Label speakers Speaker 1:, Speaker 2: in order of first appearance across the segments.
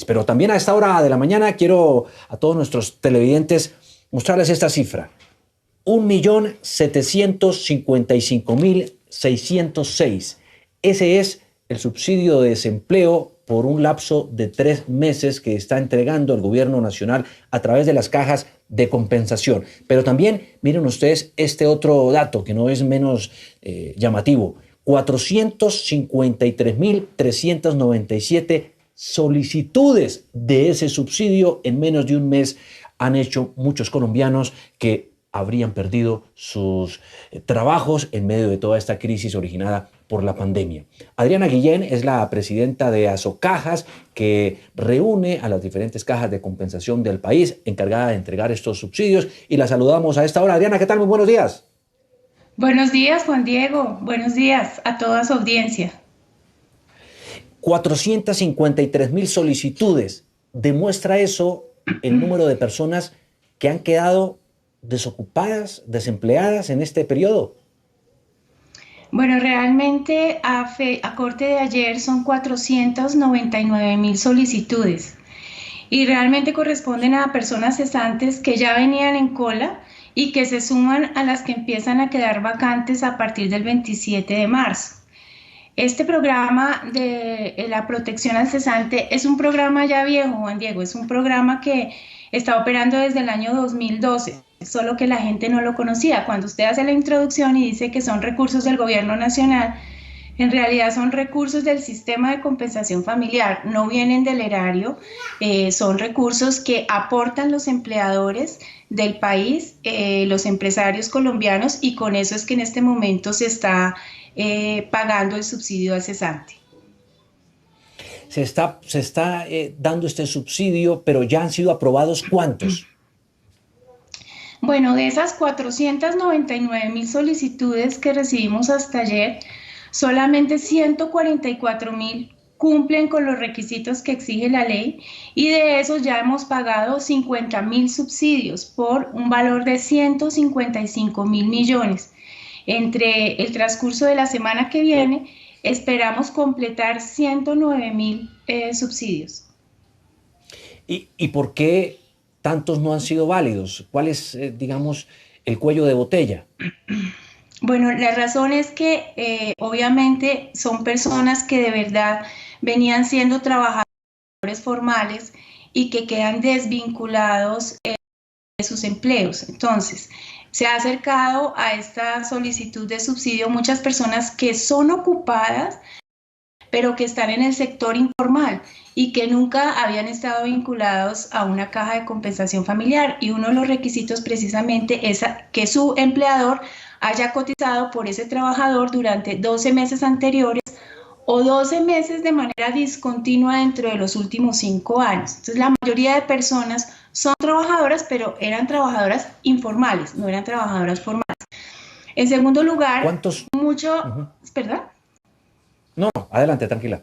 Speaker 1: Pero también a esta hora de la mañana quiero a todos nuestros televidentes mostrarles esta cifra. 1.755.606. Ese es el subsidio de desempleo por un lapso de 3 meses que está entregando el gobierno nacional a través de las cajas de compensación. Pero también miren ustedes este otro dato que no es menos llamativo. 453.397 solicitudes de ese subsidio en menos de un mes han hecho muchos colombianos que habrían perdido sus trabajos en medio de toda esta crisis originada por la pandemia. Adriana Guillén es la presidenta de Asocajas, que reúne a las diferentes cajas de compensación del país, encargada de entregar estos subsidios, y la saludamos a esta hora. Adriana, ¿qué tal? Muy buenos días.
Speaker 2: Buenos días, Juan Diego. Buenos días a toda su audiencia.
Speaker 1: 453.000 solicitudes. ¿Demuestra eso el número de personas que han quedado desocupadas, desempleadas en este periodo?
Speaker 2: Bueno, realmente a corte de ayer son 499.000 solicitudes y realmente corresponden a personas cesantes que ya venían en cola y que se suman a las que empiezan a quedar vacantes a partir del 27 de marzo. Este programa de la protección al cesante es un programa ya viejo, Juan Diego, es un programa que está operando desde el año 2012, solo que la gente no lo conocía. Cuando usted hace la introducción y dice que son recursos del gobierno nacional, en realidad son recursos del sistema de compensación familiar, no vienen del erario, son recursos que aportan los empleadores del país, los empresarios colombianos, y con eso es que en este momento se está pagando el subsidio al cesante.
Speaker 1: Se está dando este subsidio, pero ya han sido aprobados ¿cuántos?
Speaker 2: Bueno, de esas 499.000 solicitudes que recibimos hasta ayer, solamente 144.000 cumplen con los requisitos que exige la ley, y de esos ya hemos pagado 50.000 subsidios por un valor de 155.000 millones. Entre el transcurso de la semana que viene esperamos completar 109.000 subsidios.
Speaker 1: ¿Y por qué tantos no han sido válidos? ¿Cuál es, digamos, el cuello de botella?
Speaker 2: Bueno, la razón es que obviamente son personas que de verdad venían siendo trabajadores formales y que quedan desvinculados de sus empleos. Entonces, se ha acercado a esta solicitud de subsidio muchas personas que son ocupadas, pero que están en el sector informal y que nunca habían estado vinculados a una caja de compensación familiar. Y uno de los requisitos precisamente es que su empleador haya cotizado por ese trabajador durante 12 meses anteriores o 12 meses de manera discontinua dentro de los últimos 5 años. Entonces, la mayoría de personas son trabajadoras, pero eran trabajadoras informales, no eran trabajadoras formales. En segundo lugar,
Speaker 1: ¿cuántos?
Speaker 2: ¿Perdón?
Speaker 1: No, adelante, tranquila.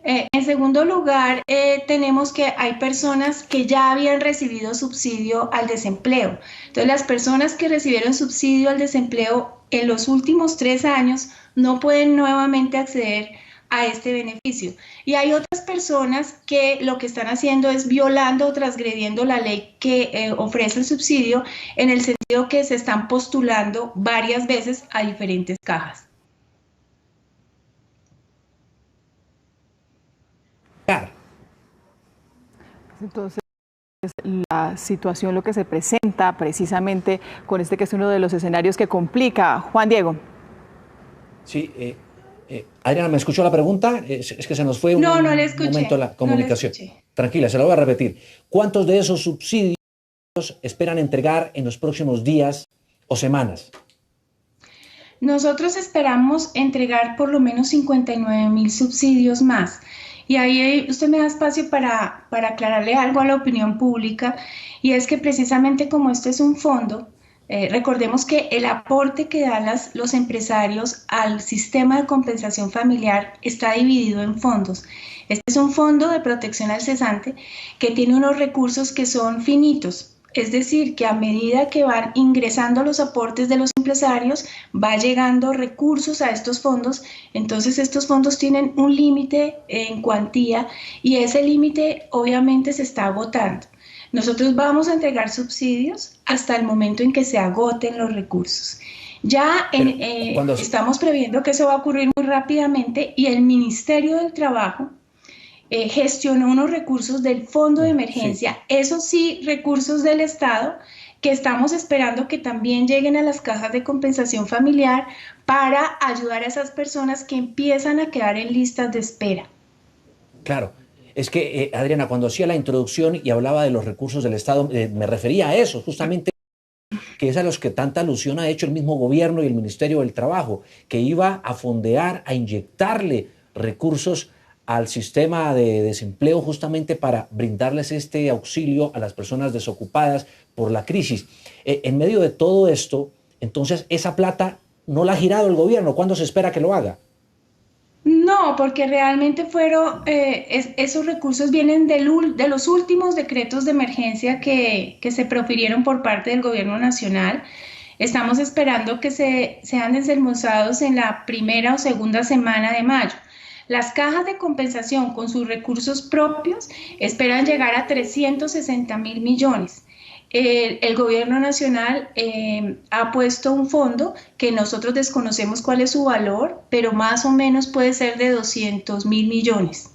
Speaker 2: En segundo lugar, tenemos que hay personas que ya habían recibido subsidio al desempleo. Entonces, las personas que recibieron subsidio al desempleo en los últimos 3 años no pueden nuevamente acceder a este beneficio. Y hay otras personas que lo que están haciendo es violando o transgrediendo la ley que ofrece el subsidio, en el sentido que se están postulando varias veces a diferentes cajas.
Speaker 3: Entonces, la situación, lo que se presenta precisamente con este, que es uno de los escenarios que complica. Juan Diego.
Speaker 1: Sí, Adriana, ¿me escuchó la pregunta? Es que se nos fue un momento la comunicación. Tranquila, se la voy a repetir. ¿Cuántos de esos subsidios esperan entregar en los próximos días o semanas?
Speaker 2: Nosotros esperamos entregar por lo menos 59.000 subsidios más. Y ahí usted me da espacio para aclararle algo a la opinión pública, y es que precisamente como este es un fondo, recordemos que el aporte que dan los empresarios al sistema de compensación familiar está dividido en fondos. Este es un fondo de protección al cesante que tiene unos recursos que son finitos. Es decir, que a medida que van ingresando los aportes de los empresarios, va llegando recursos a estos fondos, entonces estos fondos tienen un límite en cuantía y ese límite obviamente se está agotando. Nosotros vamos a entregar subsidios hasta el momento en que se agoten los recursos. Estamos previendo que eso va a ocurrir muy rápidamente y el Ministerio del Trabajo gestionó unos recursos del Fondo de Emergencia, sí. Esos sí, recursos del Estado, que estamos esperando que también lleguen a las cajas de compensación familiar para ayudar a esas personas que empiezan a quedar en listas de espera.
Speaker 1: Claro. Es que, Adriana, cuando hacía la introducción y hablaba de los recursos del Estado, me refería a eso, justamente, que es a los que tanta alusión ha hecho el mismo gobierno y el Ministerio del Trabajo, que iba a fondear, a inyectarle recursos al sistema de desempleo justamente para brindarles este auxilio a las personas desocupadas por la crisis. En medio de todo esto, entonces, esa plata no la ha girado el gobierno. ¿Cuándo se espera que lo haga?
Speaker 2: No, porque realmente esos recursos vienen de los últimos decretos de emergencia que se profirieron por parte del gobierno nacional. Estamos esperando que sean desembolsados en la primera o segunda semana de mayo. Las cajas de compensación con sus recursos propios esperan llegar a 360.000 millones. El gobierno nacional ha puesto un fondo que nosotros desconocemos cuál es su valor, pero más o menos puede ser de 200.000 millones.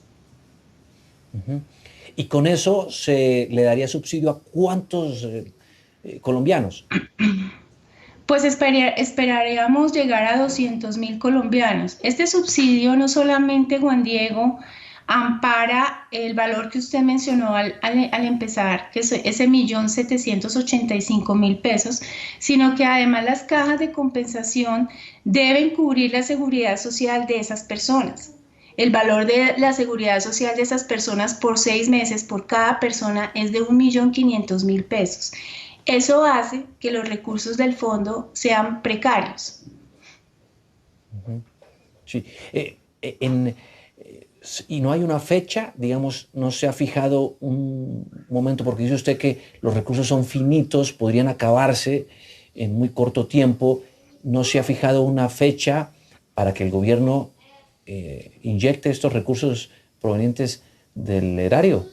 Speaker 1: ¿Y con eso se le daría subsidio a cuántos colombianos?
Speaker 2: Pues esperaríamos llegar a 200.000 colombianos. Este subsidio no solamente, Juan Diego, ampara el valor que usted mencionó al empezar, que es ese 1.785.000 pesos, sino que además las cajas de compensación deben cubrir la seguridad social de esas personas. El valor de la seguridad social de esas personas por 6 meses, por cada persona, es de 1.500.000 pesos. Eso hace que los recursos del fondo sean precarios.
Speaker 1: Sí. Y no hay una fecha, digamos, no se ha fijado un momento, porque dice usted que los recursos son finitos, podrían acabarse en muy corto tiempo. No se ha fijado una fecha para que el gobierno inyecte estos recursos provenientes del erario.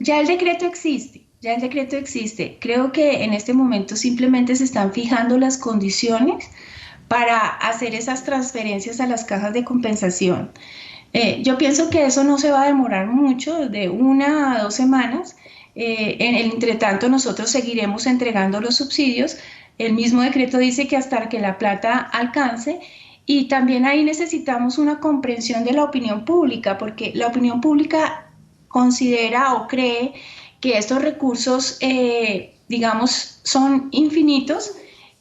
Speaker 2: Ya el decreto existe. Ya el decreto existe. Creo que en este momento simplemente se están fijando las condiciones para hacer esas transferencias a las cajas de compensación. Yo pienso que eso no se va a demorar mucho, de 1 a 2 semanas. En el entretanto, nosotros seguiremos entregando los subsidios. El mismo decreto dice que hasta que la plata alcance. Y también ahí necesitamos una comprensión de la opinión pública, porque la opinión pública considera o cree que estos recursos, digamos, son infinitos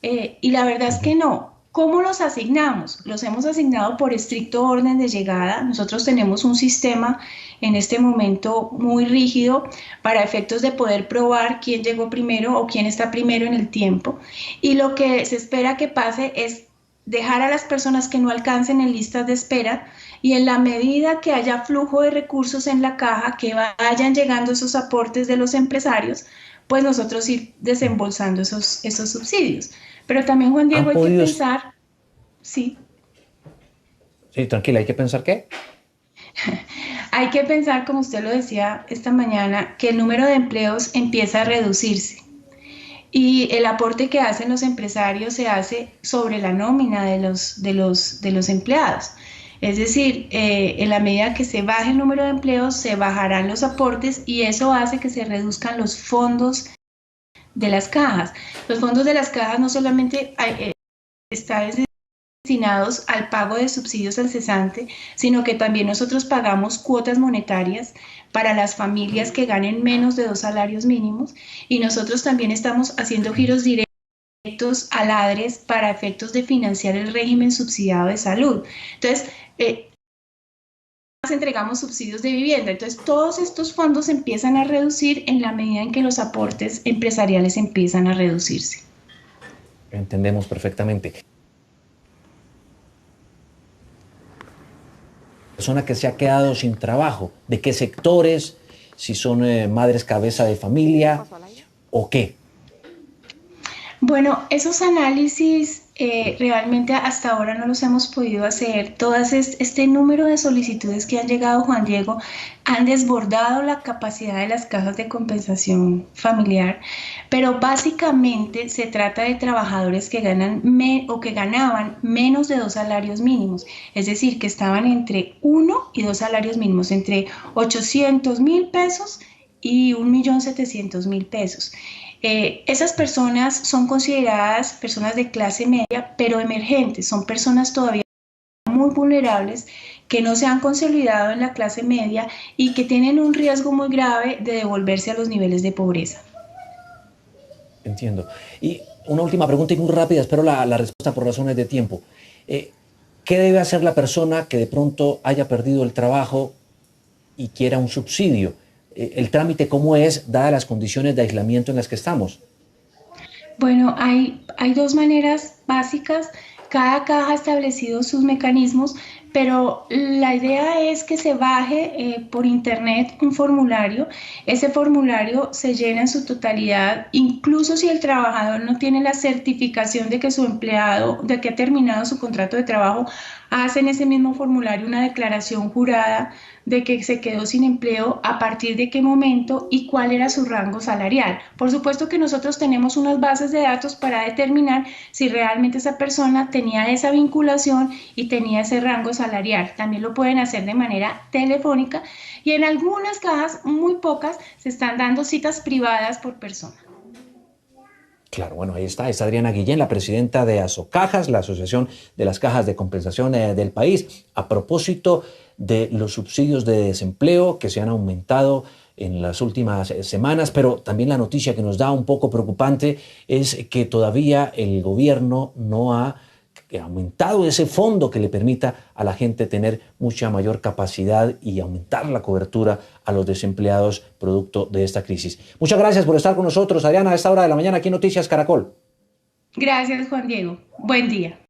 Speaker 2: y la verdad es que no. ¿Cómo los asignamos? Los hemos asignado por estricto orden de llegada. Nosotros tenemos un sistema en este momento muy rígido para efectos de poder probar quién llegó primero o quién está primero en el tiempo. Y lo que se espera que pase es dejar a las personas que no alcancen en listas de espera y en la medida que haya flujo de recursos en la caja, que vayan llegando esos aportes de los empresarios, pues nosotros ir desembolsando esos subsidios. Pero también, Juan Diego, hay que pensar... Sí.
Speaker 1: Sí, tranquila, ¿hay que pensar qué?
Speaker 2: Hay que pensar, como usted lo decía esta mañana, que el número de empleos empieza a reducirse. Y el aporte que hacen los empresarios se hace sobre la nómina de los empleados. Es decir, en la medida que se baje el número de empleos, se bajarán los aportes y eso hace que se reduzcan los fondos de las cajas. Los fondos de las cajas no solamente están destinados al pago de subsidios al cesante, sino que también nosotros pagamos cuotas monetarias para las familias que ganen menos de 2 salarios mínimos y nosotros también estamos haciendo giros directos al ADRES para efectos de financiar el régimen subsidiado de salud. Entonces, entregamos subsidios de vivienda. Entonces, todos estos fondos empiezan a reducir en la medida en que los aportes empresariales empiezan a reducirse.
Speaker 1: Entendemos perfectamente. Persona que se ha quedado sin trabajo, ¿de qué sectores? Si son madres cabeza de familia o qué?
Speaker 2: Bueno, esos análisis realmente hasta ahora no los hemos podido hacer. Este número de solicitudes que han llegado, Juan Diego, han desbordado la capacidad de las cajas de compensación familiar, pero básicamente se trata de trabajadores que ganan o que ganaban menos de 2 salarios mínimos, es decir, que estaban entre 1 y 2 salarios mínimos, entre 800.000 pesos y 1.700.000 pesos. Esas personas son consideradas personas de clase media, pero emergentes, son personas todavía muy vulnerables que no se han consolidado en la clase media y que tienen un riesgo muy grave de devolverse a los niveles de pobreza.
Speaker 1: Entiendo. Y una última pregunta y muy rápida, espero la respuesta por razones de tiempo. ¿Qué debe hacer la persona que de pronto haya perdido el trabajo y quiera un subsidio? ¿El trámite cómo es, dadas las condiciones de aislamiento en las que estamos?
Speaker 2: Bueno, hay dos maneras básicas. Cada caja ha establecido sus mecanismos, pero la idea es que se baje por internet un formulario. Ese formulario se llena en su totalidad, incluso si el trabajador no tiene la certificación de que su empleado, de que ha terminado su contrato de trabajo, hace en ese mismo formulario una declaración jurada de que se quedó sin empleo, a partir de qué momento y cuál era su rango salarial. Por supuesto que nosotros tenemos unas bases de datos para determinar si realmente esa persona tenía esa vinculación y tenía ese rango salarial. También lo pueden hacer de manera telefónica y en algunas cajas, muy pocas, se están dando citas privadas por persona.
Speaker 1: Claro, bueno, ahí está. Es Adriana Guillén, la presidenta de Asocajas, la Asociación de las Cajas de Compensación del país, a propósito de los subsidios de desempleo que se han aumentado en las últimas semanas, pero también la noticia que nos da un poco preocupante es que todavía el gobierno no ha aumentado ese fondo que le permita a la gente tener mucha mayor capacidad y aumentar la cobertura a los desempleados producto de esta crisis. Muchas gracias por estar con nosotros, Adriana, a esta hora de la mañana aquí en Noticias Caracol.
Speaker 2: Gracias, Juan Diego. Buen día.